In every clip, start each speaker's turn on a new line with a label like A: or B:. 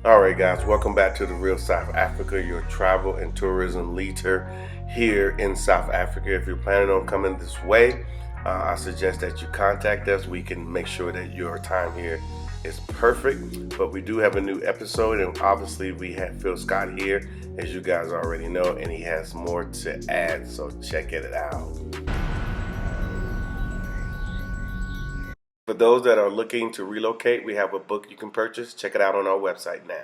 A: Alright guys, welcome back to the Real South Africa, your travel and tourism leader here in South Africa. If you're planning on coming this way, I suggest that you contact us. We can make sure that your time here is perfect. But we do have a new episode, and obviously we have Phil Scott here, as you guys already know, and he has more to add, so check it out. For those that are looking to relocate, we have a book you can purchase. Check it out on our website now.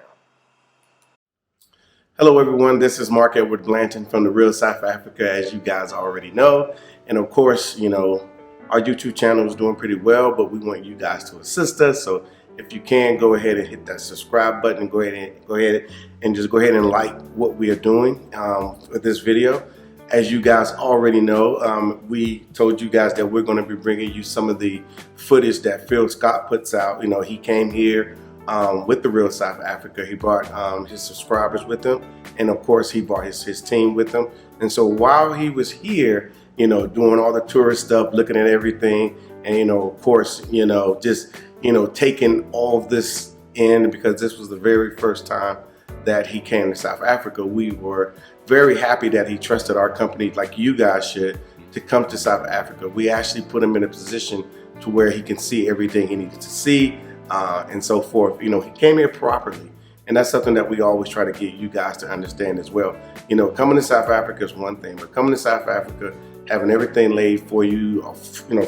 A: Hello everyone, this is Mark Edward Blanton from the Real South Africa, as you guys already know. And of course, our YouTube channel is doing pretty well, but we want you guys to assist us. So if you can, go ahead and hit that subscribe button and go ahead and like what we are doing with this video. As you guys already know, we told you guys that we're going to be bringing you some of the footage that Phil Scott puts out. He came here with the Real South Africa. He brought his subscribers with him, and of course he brought his team with him. And so while he was here, doing all the tourist stuff, looking at everything, and of course, just taking all of this in, because this was the very first time that he came to South Africa. We were very happy that he trusted our company, like you guys should, to come to South Africa. We actually put him in a position to where he can see everything he needed to see, and so forth. He came here properly, and that's something that we always try to get you guys to understand as well. Coming to South Africa is one thing, but coming to South Africa, having everything laid for you,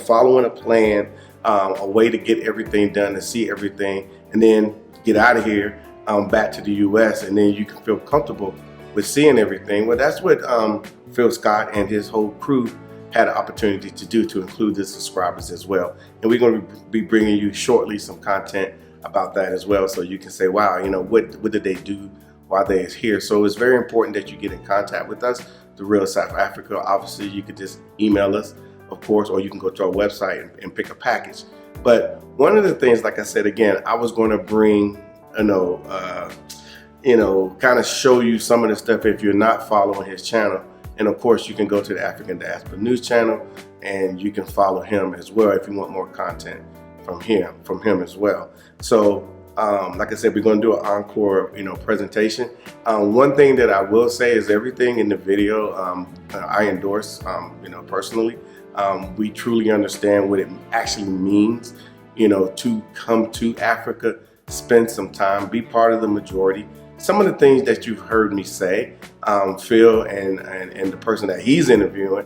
A: following a plan, a way to get everything done, to see everything, and then get out of here back to the U.S., and then you can feel comfortable with seeing everything. Well, that's what Phil Scott and his whole crew had an opportunity to do, to include the subscribers as well. And we're going to be bringing you shortly some content about that as well, so you can say, wow, what did they do while they is here? So it's very important that you get in contact with us, the Real South Africa. Obviously, you could just email us, of course, or you can go to our website and pick a package. But one of the things, like I said, again, I was going to bring, kind of show you some of the stuff if you're not following his channel. And of course, you can go to the African Diaspora News channel, and you can follow him as well if you want more content from him as well. So like I said, we're going to do an encore presentation. One thing that I will say is everything in the video I endorse personally. We truly understand what it actually means to come to Africa, spend some time, be part of the majority. Some of the things that you've heard me say, Phil and the person that he's interviewing,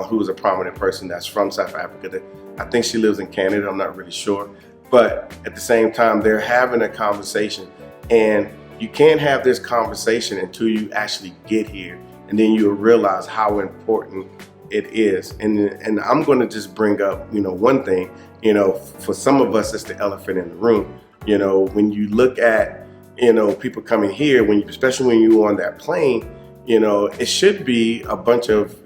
A: who is a prominent person that's from South Africa, I think she lives in Canada, I'm not really sure. But at the same time, they're having a conversation, and you can't have this conversation until you actually get here, and then you'll realize how important it is. And I'm going to just bring up, one thing, for some of us, it's the elephant in the room. When you look at people coming here, especially when you're on that plane, it should be a bunch of,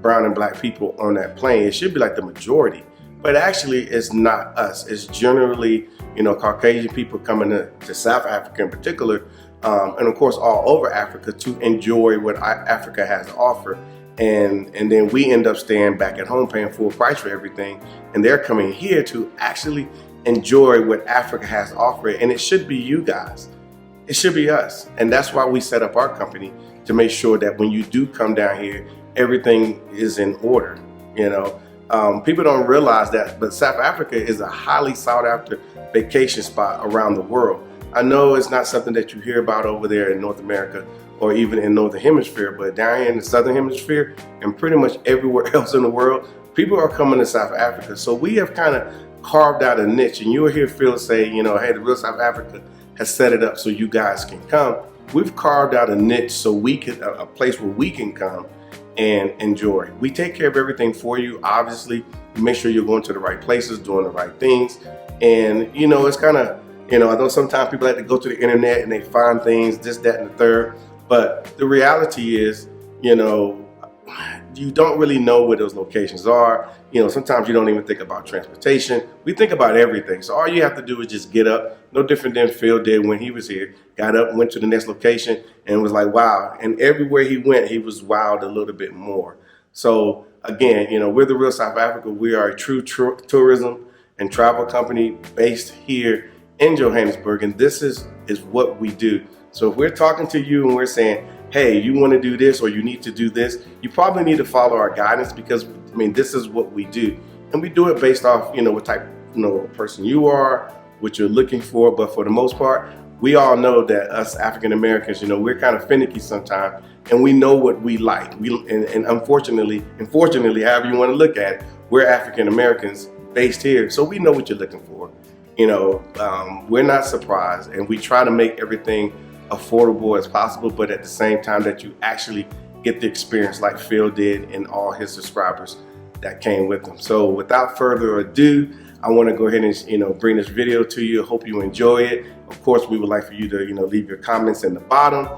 A: brown and black people on that plane. It should be like the majority, but actually it's not us. It's generally, Caucasian people coming to South Africa in particular, and of course all over Africa, to enjoy what Africa has to offer. And then we end up staying back at home paying full price for everything, and they're coming here to actually enjoy what Africa has to offer. And it should be you guys. It should be us. And that's why we set up our company, to make sure that when you do come down here, everything is in order. People don't realize that, but South Africa is a highly sought after vacation spot around the world. I know it's not something that you hear about over there in North America or even in Northern Hemisphere, but down here in the Southern Hemisphere and pretty much everywhere else in the world, people are coming to South Africa. So we have kind of carved out a niche, and you'll hear Phil say, hey, the Real South Africa has set it up so you guys can come. We've carved out a niche so we can, a place where we can come and enjoy. We take care of everything for you. Obviously, make sure you're going to the right places, doing the right things. And it's kind of, I know sometimes people like to go to the internet and they find things, this, that, and the third. But the reality is, you don't really know where those locations are. Sometimes you don't even think about transportation. We think about everything. So all you have to do is just get up, no different than Phil did when he was here. Got up, went to the next location, and was like, wow. And everywhere he went, he was wowed a little bit more. So again, we're the Real South Africa. We are a true tourism and travel company based here in Johannesburg. And this is is what we do. So if we're talking to you and we're saying, hey, you want to do this or you need to do this, you probably need to follow our guidance, because I mean, this is what we do. And we do it based off, what type, person you are, what you're looking for. But for the most part, we all know that us African Americans, we're kind of finicky sometimes, and we know what we like. And unfortunately, and fortunately, however you want to look at it, we're African Americans based here, so we know what you're looking for. We're not surprised, and we try to make everything affordable as possible, but at the same time that you actually get the experience like Phil did and all his subscribers that came with him. So without further ado, I want to go ahead and bring this video to you. Hope you enjoy it. Of course, we would like for you to leave your comments in the bottom.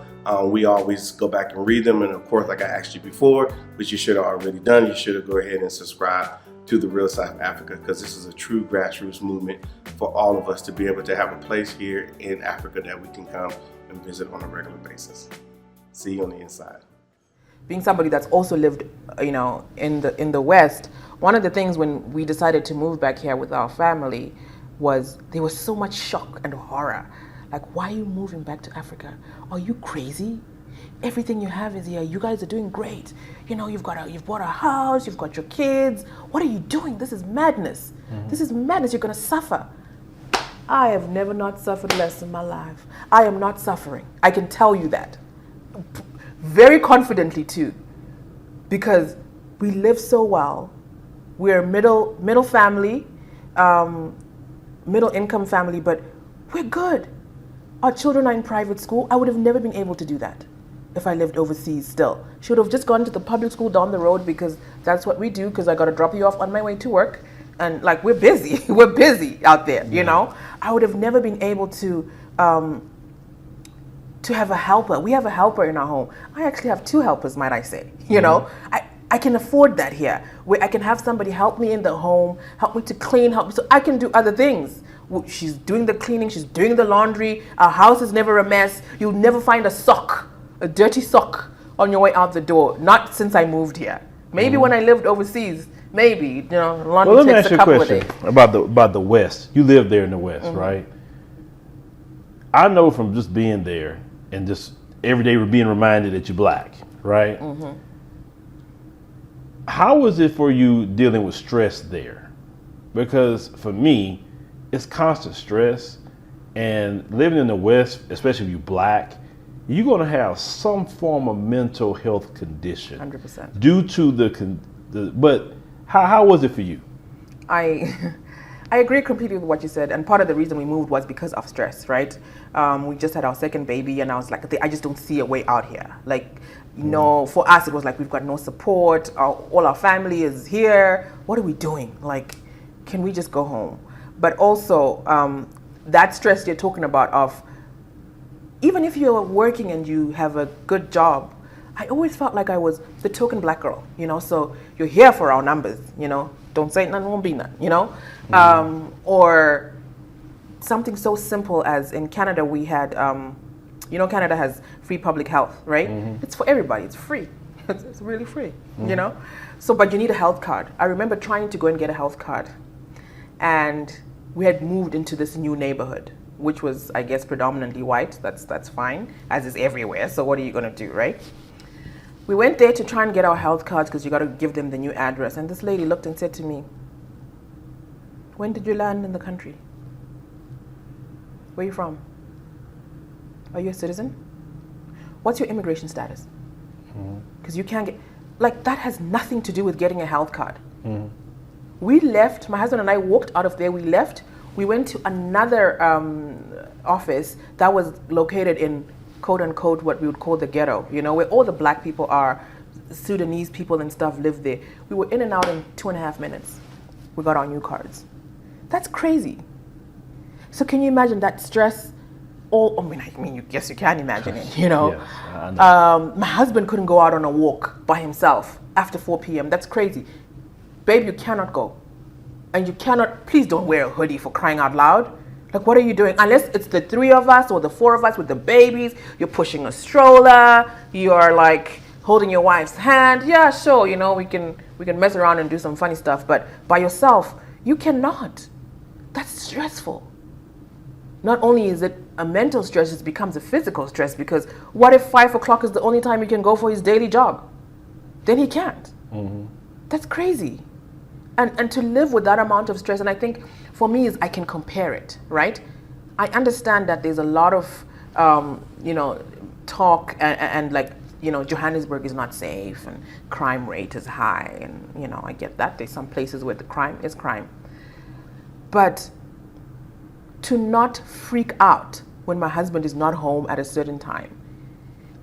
A: We always go back and read them, and of course, like I asked you before, which you should have already done, you should have go ahead and subscribe to the Real South Africa, because this is a true grassroots movement for all of us to be able to have a place here in Africa that we can come and visit on a regular basis. See you on the inside.
B: Being somebody that's also lived, in the West, one of the things when we decided to move back here with our family was there was so much shock and horror. Like, why are you moving back to Africa? Are you crazy? Everything you have is here. You guys are doing great. You've bought a house, you've got your kids. What are you doing? This is madness. Mm-hmm. This is madness. You're going to suffer. I have never not suffered less in my life. I am not suffering. I can tell you that. Very confidently too. Because we live so well. We're a middle family, middle income family, but we're good. Our children are in private school. I would have never been able to do that if I lived overseas still. Should have just gone to the public school down the road, because that's what we do, because I got to drop you off on my way to work. And like, we're busy. We're busy out there, I would have never been able to have a helper. We have a helper in our home. I actually have 2 helpers, might I say. I can afford that here, where I can have somebody help me in the home, help me to clean, help me so I can do other things. She's doing the cleaning, she's doing the laundry. Our house is never a mess. You'll never find a dirty sock on your way out the door. Not since I moved here. Maybe when I lived overseas, maybe, laundry takes a couple of days.
C: About the West. You live there in the West, right? I know from just being there and just every day being reminded that you're black, right? Mm-hmm. How was it for you dealing with stress there? Because for me, it's constant stress, and living in the West, especially if you're black, you're going to have some form of mental health condition.
B: 100%.
C: Due to but how was it for you?
B: I agree completely with what you said, and part of the reason we moved was because of stress, right? We just had our second baby, and I was like, I just don't see a way out here. Like, for us, it was like, we've got no support. All our family is here. What are we doing? Like, can we just go home? But also, that stress you're talking about of, even if you're working and you have a good job, I always felt like I was the token black girl, so you're here for our numbers, don't say none, won't be none, or something so simple as in Canada we had, Canada has free public health, right? Mm-hmm. It's for everybody, it's free, it's really free, so, but you need a health card. I remember trying to go and get a health card, and we had moved into this new neighborhood, which was, I guess, predominantly white. That's fine, as is everywhere. So what are you going to do, right? We went there to try and get our health cards, because you got to give them the new address. And this lady looked and said to me, when did you land in the country? Where are you from? Are you a citizen? What's your immigration status? Because you can't get, like, that has nothing to do with getting a health card. Mm-hmm. We left, my husband and I walked out of there, we left, we went to another office that was located in, quote unquote, what we would call the ghetto, where all the black people are, Sudanese people and stuff live there. We were in and out in 2.5 minutes. We got our new cards. That's crazy. So can you imagine that stress? You guess you can imagine it, Yes, I know. My husband couldn't go out on a walk by himself after 4 p.m. That's crazy. Babe, you cannot go. And you cannot, please don't wear a hoodie, for crying out loud. Like, what are you doing? Unless it's the 3 of us or the 4 of us with the babies, you're pushing a stroller, you're like holding your wife's hand. Yeah, sure, we can mess around and do some funny stuff, but by yourself, you cannot. That's stressful. not only is it a mental stress, it becomes a physical stress, because what if 5 o'clock is the only time he can go for his daily jog? Then he can't. That's crazy. And to live with that amount of stress, and I think for me is I can compare it, right? I understand that there's a lot of, talk and like, Johannesburg is not safe and crime rate is high. And, I get that. There's some places where the crime is crime. But to not freak out when my husband is not home at a certain time,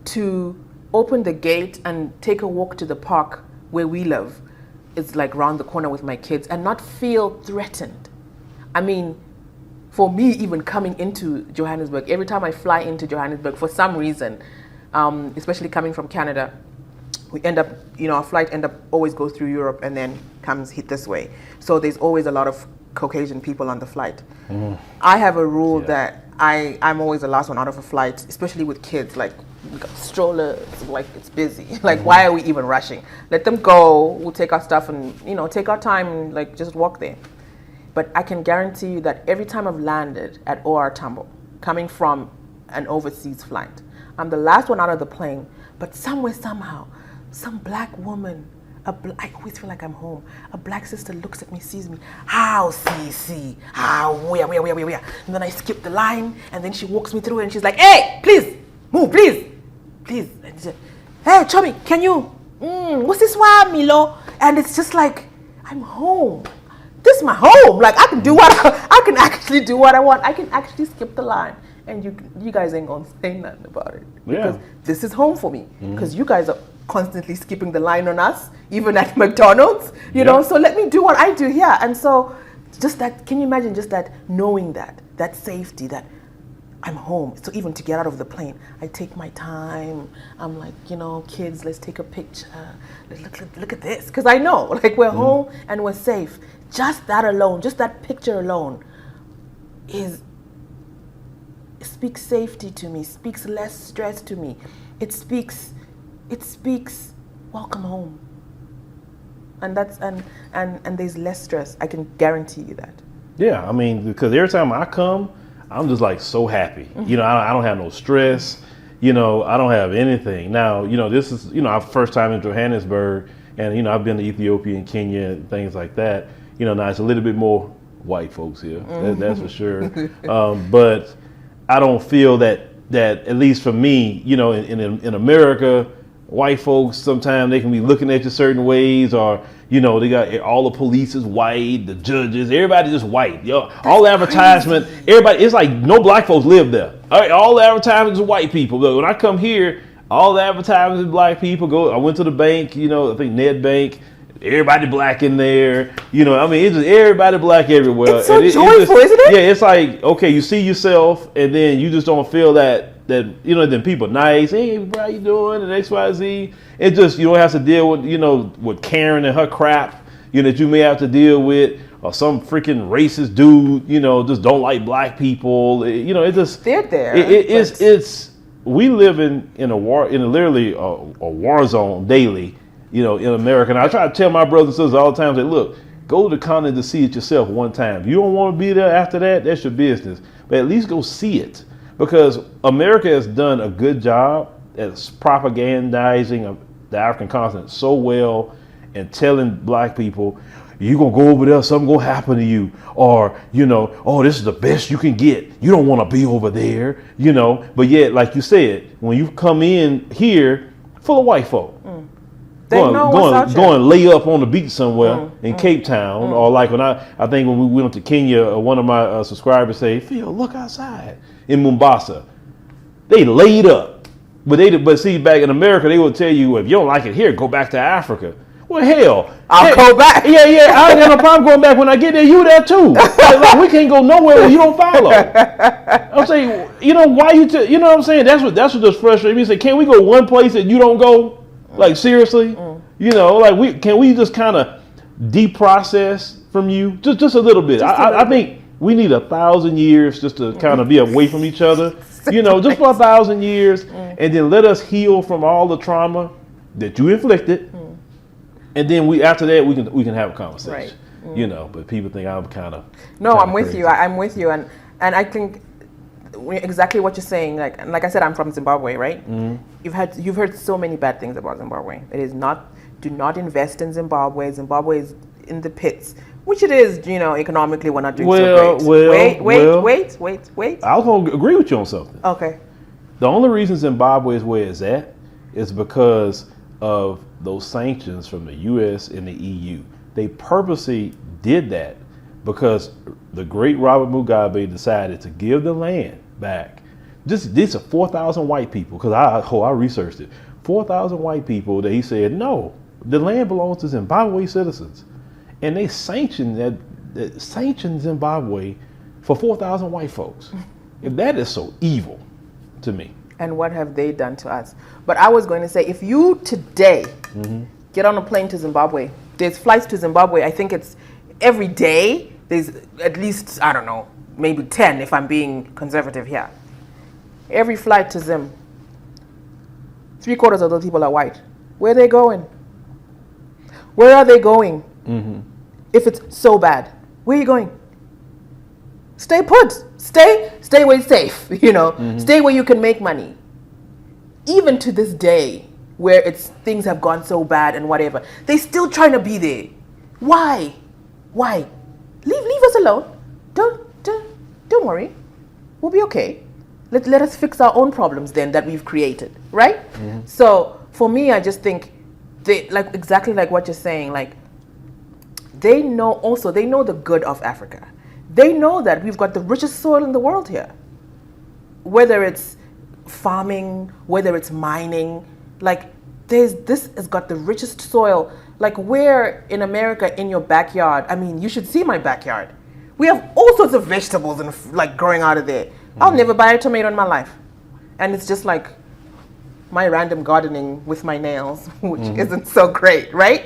B: to open the gate and take a walk to the park where we live, it's like round the corner with my kids, and not feel threatened. I mean, for me, even coming into Johannesburg, every time I fly into Johannesburg, for some reason, especially coming from Canada, we end up, our flight always goes through Europe and then hit this way. So there's always a lot of Caucasian people on the flight. I have a rule that I'm always the last one out of a flight, especially with kids, like we got strollers, like it's busy. Like, why are we even rushing? Let them go, we'll take our stuff and, take our time and like just walk there. But I can guarantee you that every time I've landed at OR Tambo, coming from an overseas flight, I'm the last one out of the plane, but somewhere, somehow, some black woman, I always feel like I'm home. A black sister looks at me, sees me, how see, how, where. And then I skip the line, and then she walks me through and she's like, hey, please, move, please. And she said, hey, Chubby, can you, what's this one, Milo? And it's just like, I'm home. This is my home. Like, I can actually do what I want. I can actually skip the line. And you guys ain't gonna say nothing about it. Because this is home for me. Because you guys are constantly skipping the line on us, even at McDonald's, you know, so let me do what I do here. And so just that, can you imagine just that, knowing that safety, that I'm home. So even to get out of the plane, I take my time. I'm like, kids, let's take a picture. Look at this. Because I know, like, we're home and we're safe. Just that alone, just that picture alone speaks safety to me, speaks less stress to me. It speaks welcome home. And that's and there's less stress. I can guarantee you that. Yeah,
C: I mean, because every time I come, I'm just like so happy. I don't have no stress. I don't have anything. Now, this is, our first time in Johannesburg, and I've been to Ethiopia and Kenya and things like that. Now it's a little bit more white folks here, that's for sure. But I don't feel that at least for me, in America, white folks, sometimes they can be looking at you certain ways, or they got all the police is white, the judges, everybody just white. All the advertisement, everybody, it's like no black folks live there. All the advertisements is white people. But when I come here, all the advertisements is black people. I went to the bank, I think Ned Bank. Everybody black in there, it's just everybody black everywhere.
B: It's so joyful, isn't it?
C: Yeah, it's like, okay, you see yourself, and then you just don't feel that then people nice. Hey, bro, how you doing? And X, Y, Z. It just, you don't have to deal with, with Karen and her crap, that you may have to deal with, or some freaking racist dude, just don't like black people. It just,
B: they're there.
C: It's we live in a war, literally a war zone daily. In America. And I try to tell my brothers and sisters all the time, say, look, go to the continent to see it yourself one time. If you don't want to be there after that, that's your business. But at least go see it. Because America has done a good job at propagandizing the African continent so well, and telling black people, you're going to go over there, something going to happen to you. Or, oh, this is the best you can get. You don't want to be over there, But yet, like you said, when you come in here, full of white folk. Going lay up on the beach somewhere in Cape Town, or like when I think when we went to Kenya, one of my subscribers said, Phil, look outside in Mombasa. They laid up, but see, back in America, they will tell you, if you don't like it here, go back to Africa. Well, hell,
B: I'll go back.
C: Yeah, I ain't got no problem going back. When I get there, you there too. Like, we can't go nowhere where you don't follow. I'm saying, why you what I'm saying? That's what just frustrates me. Say, can't we go one place that you don't go? Like, seriously, can we just kind of deprocess from you just a little bit? I think we need 1,000 years just to kind of be away from each other, just for 1,000 years, and then let us heal from all the trauma that you inflicted, and then after that we can have a conversation,
B: right.
C: But people think I'm kind of
B: I'm with
C: crazy.
B: you. I'm with you, and I think exactly what you're saying. Like I said, I'm from Zimbabwe, right? You've heard so many bad things about Zimbabwe. It is not. Do not invest in Zimbabwe. Zimbabwe is in the pits, which it is. Economically, we're not doing so great. Wait.
C: I was going to agree with you on something.
B: Okay.
C: The only reason Zimbabwe is where it's at is because of those sanctions from the U.S. and the EU. They purposely did that because the great Robert Mugabe decided to give the land back. These are 4,000 white people, because I researched it. 4,000 white people that he said, no, the land belongs to Zimbabwe citizens. And they sanctioned Zimbabwe for 4,000 white folks. If that is so evil to me.
B: And what have they done to us? But I was going to say, if you today get on a plane to Zimbabwe, there's flights to Zimbabwe, I think it's every day, there's at least, I don't know, maybe 10 if I'm being conservative here. Every flight to Zim, 3/4 of those people are white. Where are they going? Where are they going? If it's so bad, where are you going? Stay put. Stay where it's safe, Stay where you can make money. Even to this day, where things have gone so bad and whatever, they still trying to be there. Why? Leave us alone. Don't worry. We'll be okay. Let us fix our own problems then that we've created, right? So for me, I just think they exactly like what you're saying, they know the good of Africa. They know that we've got the richest soil in the world here. Whether it's farming, whether it's mining, this has got the richest soil. Where in America, in your backyard, you should see my backyard. We have all sorts of vegetables and growing out of there. I'll never buy a tomato in my life. And it's just my random gardening with my nails, which isn't so great, right?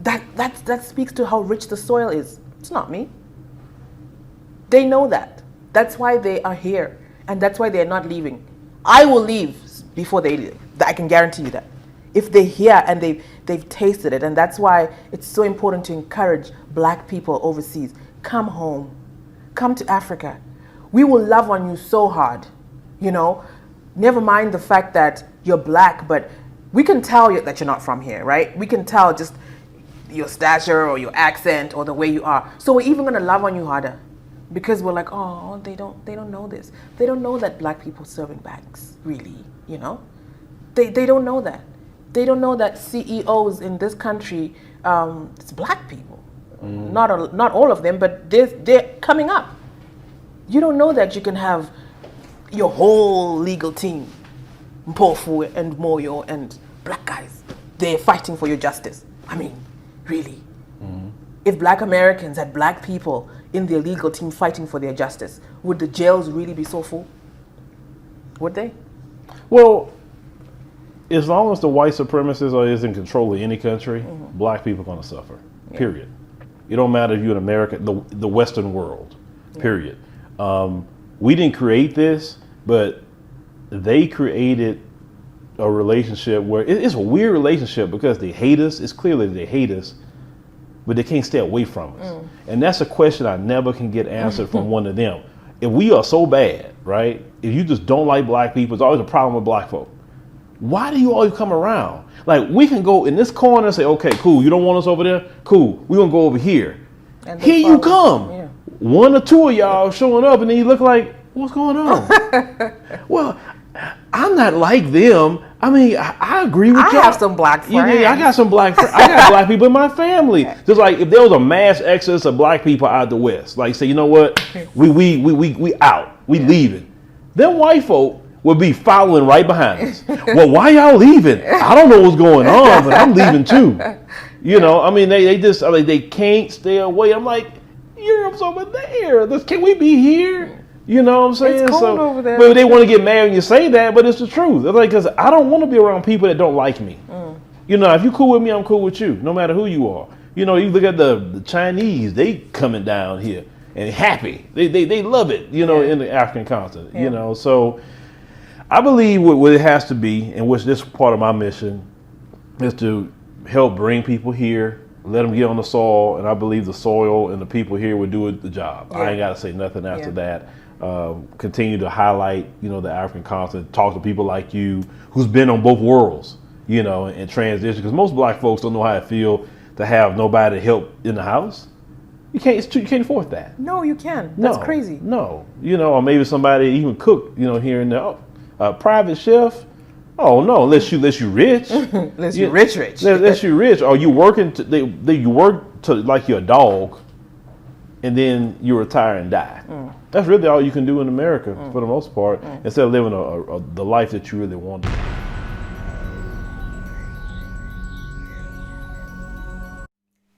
B: That speaks to how rich the soil is. It's not me. They know that. That's why they are here. And that's why they're not leaving. I will leave before they leave. I can guarantee you that. If they're here and they've tasted it. And that's why it's so important to encourage black people overseas. Come home. Come to Africa. We will love on you so hard. Never mind the fact that you're black, but we can tell you that you're not from here, right? We can tell just your stature or your accent or the way you are. So we're even going to love on you harder. Because we're like, oh, they don't know this. They don't know that black people serve in banks, really, They don't know that. They don't know that CEOs in this country, it's black people. Not all of them, but they're coming up. You don't know that you can have your whole legal team, Mpofu and Moyo and black guys, they're fighting for your justice. Really. If black Americans had black people in their legal team fighting for their justice, would the jails really be so full? Would they?
C: Well, as long as the white supremacists is in control of any country, black people are going to suffer, period. It don't matter if you're in America, the Western world, period. We didn't create this, but they created a relationship where it's a weird relationship because they hate us. It's clear that they hate us, but they can't stay away from us. And that's a question I never can get answered from one of them. If we are so bad, right? If you just don't like black people, it's always a problem with black folk. Why do you always come around? We can go in this corner and say, okay, cool, you don't want us over there? Cool, we're going to go over here. And here you come. Yeah. One or two of y'all showing up and then you look like, what's going on? Well, I'm not like them. I agree with you.
B: I have some black friends.
C: Yeah, I got some black friends. I got black people in my family. Just if there was a mass exodus of black people out the West, say, you know what? We out. We leaving. Them white folk would be following right behind us. Well, why y'all leaving? I don't know what's going on, but I'm leaving too. They just, they can't stay away. I'm like, Europe's over there. Can we be here? You know what I'm saying?
B: It's cold over there.
C: But they want to get mad when you say that, but it's the truth. Because I don't want to be around people that don't like me. If you cool with me, I'm cool with you, no matter who you are. You look at the Chinese, they coming down here and happy. They love it, in the African continent, So I believe what it has to be, and which this part of my mission, is to help bring people here, let them get on the soil, and I believe the soil and the people here would do the job. I ain't got to say nothing after that. continue to highlight, the African continent, talk to people like you who's been on both worlds, and transition. Because most black folks don't know how it feel to have nobody to help in the house. You can't afford that.
B: No, you can. That's
C: No,
B: crazy.
C: No, or maybe somebody even cook, here and there. A private chef. Oh no, unless you rich.
B: Unless you're rich.
C: Unless you rich, or you working you work to like you're a dog, and then you retire and die. That's really all you can do in America for the most part, instead of living the life that you really want.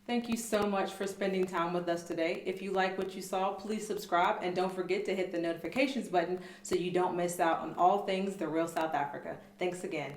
D: Thank you so much for spending time with us today. If you like what you saw, please subscribe and don't forget to hit the notifications button so you don't miss out on all things The Real South Africa. Thanks again.